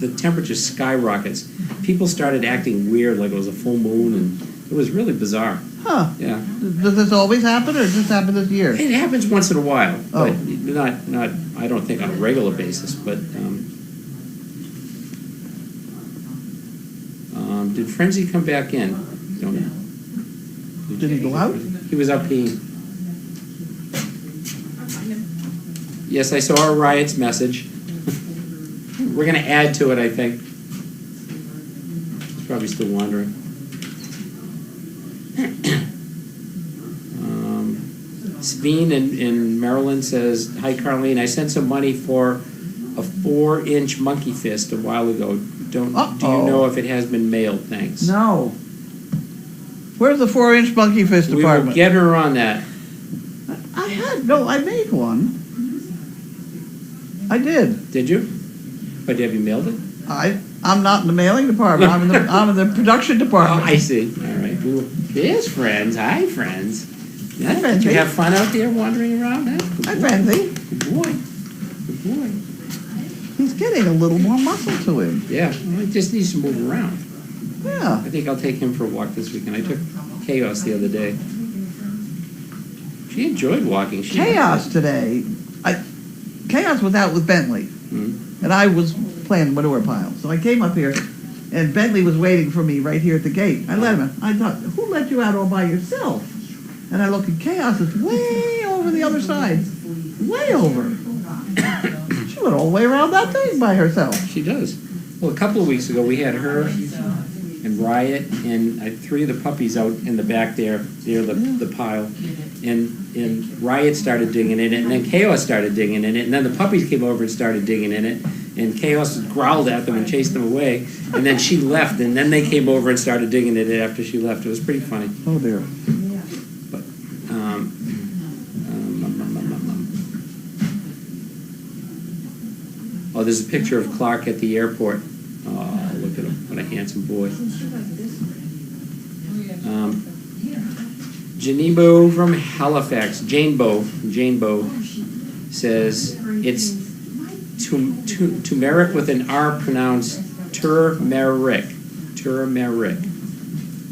the temperature skyrockets. People started acting weird, like it was a full moon, and it was really bizarre. Huh. Yeah. Does this always happen, or does this happen this year? It happens once in a while, Oh. but not. I don't think on a regular basis. But did Frenzy come back in? Don't know. Did he go out? He was out peeing. Yes, I saw a Riot's message. We're going to add to it, I think. He's probably still wandering. Sveen in Maryland says, "Hi, Carlene. I sent some money for a 4-inch monkey fist a while ago. Do you know if it has been mailed? Thanks." No. Where's the 4-inch monkey fist We will department? get her on that. I made one. I did. Did you? But have you mailed it? I'm not in the mailing department. I'm in the production Oh, department. I see. All right. There's friends. Hi, friends. Yeah, Hi, did Frenzy. you have fun out there wandering around? Huh? Good Hi, boy. Frenzy. Good boy. Good boy. He's getting a little more muscle to him. Yeah, well, he just needs to move around. Yeah. I think I'll take him for a walk this weekend. I took Chaos the other day. She enjoyed walking. Chaos today. Chaos was out with Bentley, and I was playing manure pile. So I came up here, and Bentley was waiting for me right here at the gate. I let him in. I thought, who let you out all by yourself? And I look, and Chaos is way over the other side. Way over. She went all the way around that thing by herself. She does. Well, a couple of weeks ago, we had her and Riot and 3 of the puppies out in the back there near the pile. And Riot started digging in it, and then Chaos started digging in it, and then the puppies came over and started digging in it, and Chaos growled at them and chased them away, and then she left, and then they came over and started digging in it after she left. It was pretty funny. Oh, dear. But, oh, there's a picture of Clark at the airport. Oh, look at him. What a handsome boy. Janebo from Halifax, Jane Bow says it's turmeric with an R pronounced turmeric. Turmeric.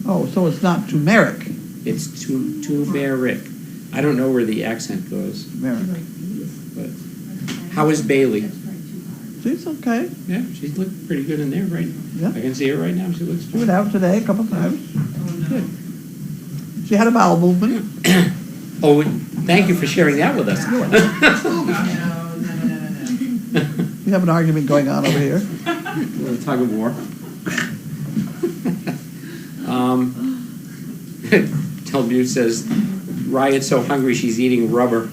Oh, so it's not turmeric. It's turmeric. I don't know where the accent goes. Turmeric. But how is Bailey? She's okay. Yeah, she's looking pretty good in there, right? Yeah. I can see her right now. She looks She went out today a couple times. good. She had a bowel movement. Oh, thank you for sharing that with us. We have an argument going on over here. A little tug of war. Telmute says, Riot's so hungry she's eating rubber.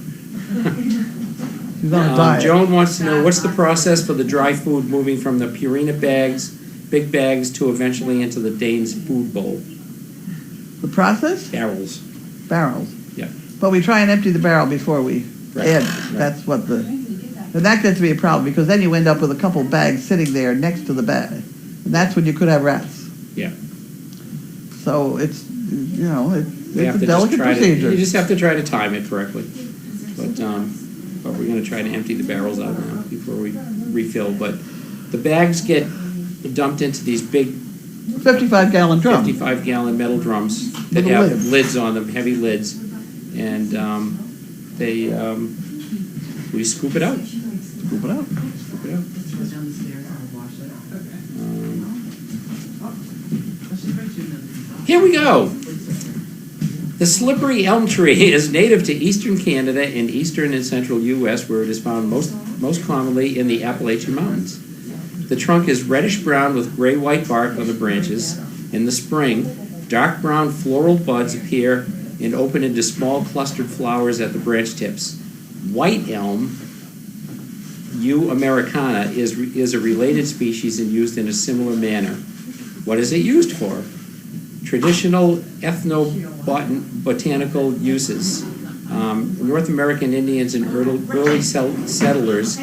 She's on a diet. Joan wants to know, what's the process for the dry food moving from the Purina bags, big bags, to eventually into the Dane's food bowl? The process? Barrels. Barrels. Yeah. But we try and empty the barrel before we Right. add. Right. That's what and that gets to be a problem because then you end up with a couple bags sitting there next to the bag. And that's when you could have rats. Yeah. So it's We have a to delicate just try procedure. you just have to try to time it correctly. But we're going to try to empty the barrels out now before we refill. But the bags get dumped into these big 55-gallon drum. 55-gallon metal drums that Little have lids. lids on them, heavy lids, and we scoop it out. Scoop it out. Scoop it out. Here we go. The slippery elm tree is native to eastern Canada and eastern and central U.S., where it is found most commonly in the Appalachian Mountains. The trunk is reddish-brown with gray-white bark on the branches. In the spring, dark brown floral buds appear and open into small clustered flowers at the branch tips. White elm, U. americana, is a related species and used in a similar manner. What is it used for? Traditional ethnobotanical uses. North American Indians and early settlers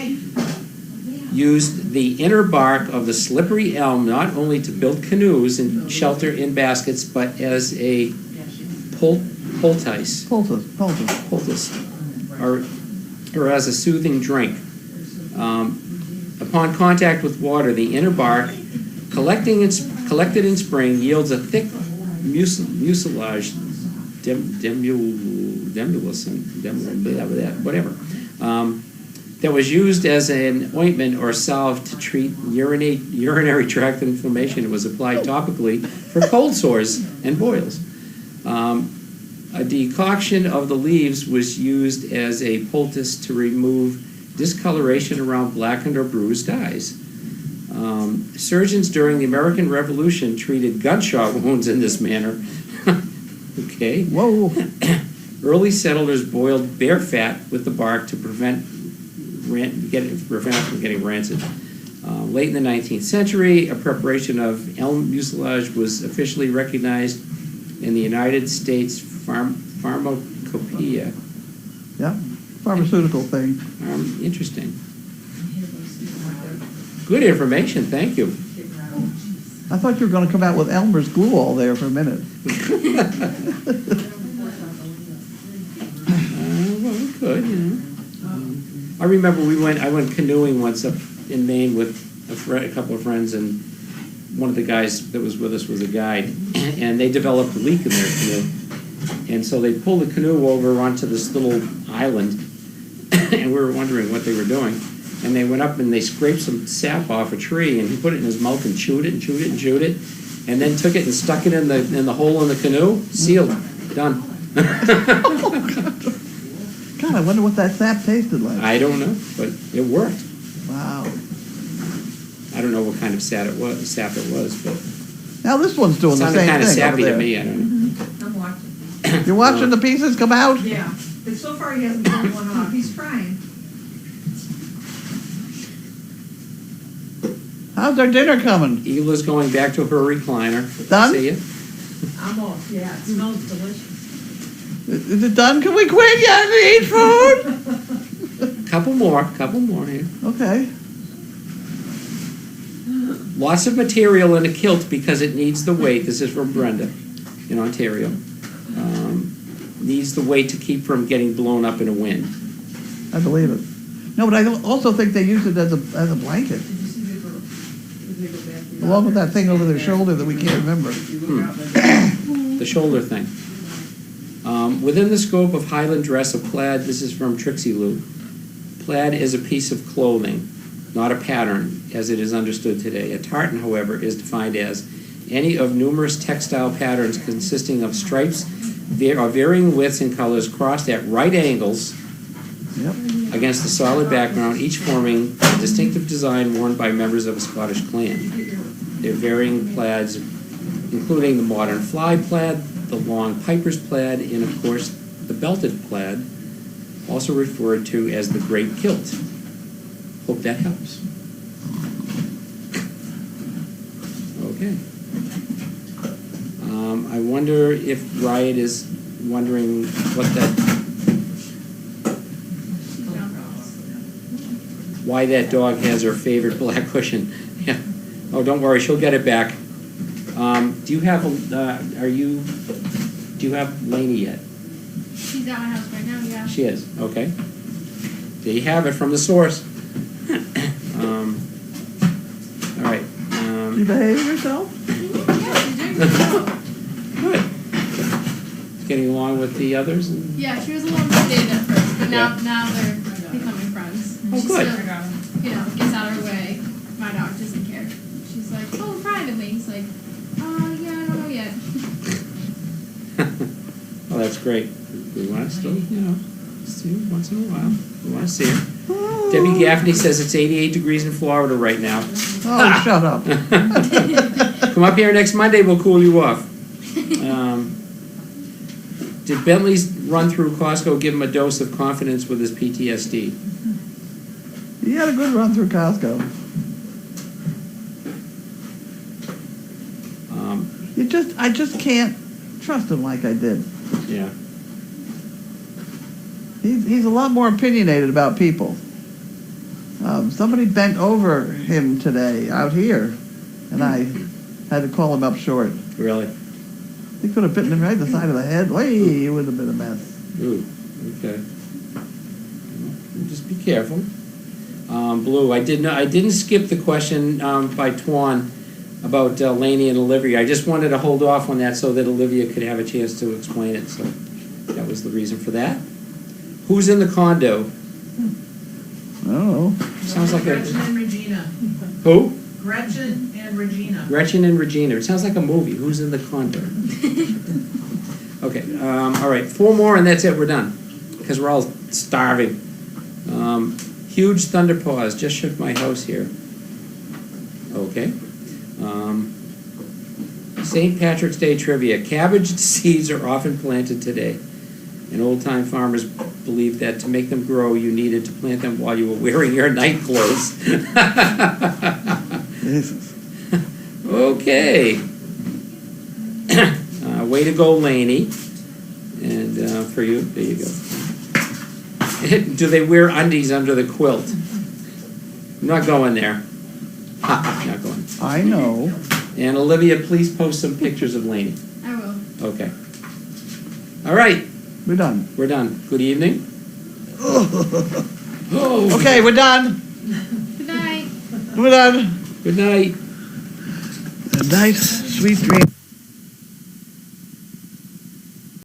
used the inner bark of the slippery elm not only to build canoes and shelter in baskets, but as a poultice, or as a soothing drink. Upon contact with water, the inner bark, collected in spring, yields a thick mucilage, that was used as an ointment or salve to treat urinary tract inflammation. It was applied topically for cold sores and boils. A decoction of the leaves was used as a poultice to remove discoloration around blackened or bruised eyes. Surgeons during the American Revolution treated gunshot wounds in this manner. Okay. Whoa. Early settlers boiled bear fat with the bark to prevent it from getting rancid. Late in the 19th century, a preparation of elm mucilage was officially recognized in the United States Pharmacopoeia. Yeah, pharmaceutical thing. Interesting. Good information, thank you. I thought you were going to come out with Elmer's glue all there for a minute. Well, we could, you know. I remember I went canoeing once up in Maine with a couple of friends, and one of the guys that was with us was a guide, and they developed a leak in their canoe. And so they pulled the canoe over onto this little island, and we were wondering what they were doing. And they went up and they scraped some sap off a tree, and he put it in his mouth and chewed it and chewed it and chewed it, and then took it and stuck it in the hole in the canoe. Sealed. Done. God, I wonder what that sap tasted like. I don't know, but it worked. Wow. I don't know what kind of sap it was, but Now this one's doing it the sounded same kind of thing over sappy to there. me. I don't know. I'm watching. You're watching the pieces come out? Yeah, but so far he hasn't pulled one off. He's trying. How's our dinner coming? Eagla's going back to her recliner. Done? See ya. Almost, yeah. It smells delicious. Is it done? Can we quit yet and eat food? Couple more here. Okay. Lots of material in a kilt because it needs the weight. This is from Brenda in Ontario. Needs the weight to keep from getting blown up in a wind. I believe it. No, but I also think they use it as a blanket, Did you see they go back? along with that thing over their shoulder that we can't remember. The shoulder thing. Within the scope of Highland dress, a plaid, this is from Trixie Lou. Plaid is a piece of clothing, not a pattern, as it is understood today. A tartan, however, is defined as any of numerous textile patterns consisting of stripes of varying widths and colors crossed at right angles against a solid background, each forming a distinctive design worn by members of a Scottish clan. There are varying plaids, including the modern fly plaid, the long piper's plaid, and of course the belted plaid, also referred to as the great kilt. Hope that helps. Okay. I wonder if Riot is wondering why that dog has her favorite black cushion. Yeah. Oh, don't worry, she'll get it back. Do you have Lainey yet? She's at my house right now, yeah. She is, okay. There you have it from the source. All right. You behave yourself? Yeah, she's doing good. Good. Getting along with the others? Yeah, she was a little intimidated at first, but now they're becoming friends. And Oh, she good. still, gets out of her way. My dog doesn't care. She's like, oh, privately. He's like, yeah, I don't know yet. Well, that's great. We want to still, see her once in a while. We want to see her. Debbie Gaffney says it's 88 degrees in Florida right now. Oh, shut up. Come up here next Monday, we'll cool you off. Did Bentley's run through Costco give him a dose of confidence with his PTSD? He had a good run through Costco. I just can't trust him like I did. Yeah. He's a lot more opinionated about people. Somebody bent over him today out here, and I had to call him up short. Really? He could have bitten him right in the side of the head. Way, it would have been a mess. Ooh, okay. Just be careful. Blue, I didn't skip the question by Twan about Laney and Olivia. I just wanted to hold off on that so that Olivia could have a chance to explain it. So that was the reason for that. Who's in the condo? Oh, Sounds like Gretchen a and Regina. who? Gretchen and Regina. Gretchen and Regina. It sounds like a movie. Who's in the condo? Okay. All right. 4 more and that's it. We're done because we're all starving. Huge thunder pause. Just shook my house here. Okay. St. Patrick's Day trivia. Cabbage seeds are often planted today. And old-time farmers believed that to make them grow, you needed to plant them while you were wearing your night clothes. Jesus. Okay. Way to go, Laney. And for you, there you go. Do they wear undies under the quilt? I'm not going there. Not going. I know. And Olivia, please post some pictures of Laney. I will. Okay. All right. We're done. We're done. Good evening. Oh. Okay, we're done. Good night. We're done. Good night. Good night. Sweet dreams.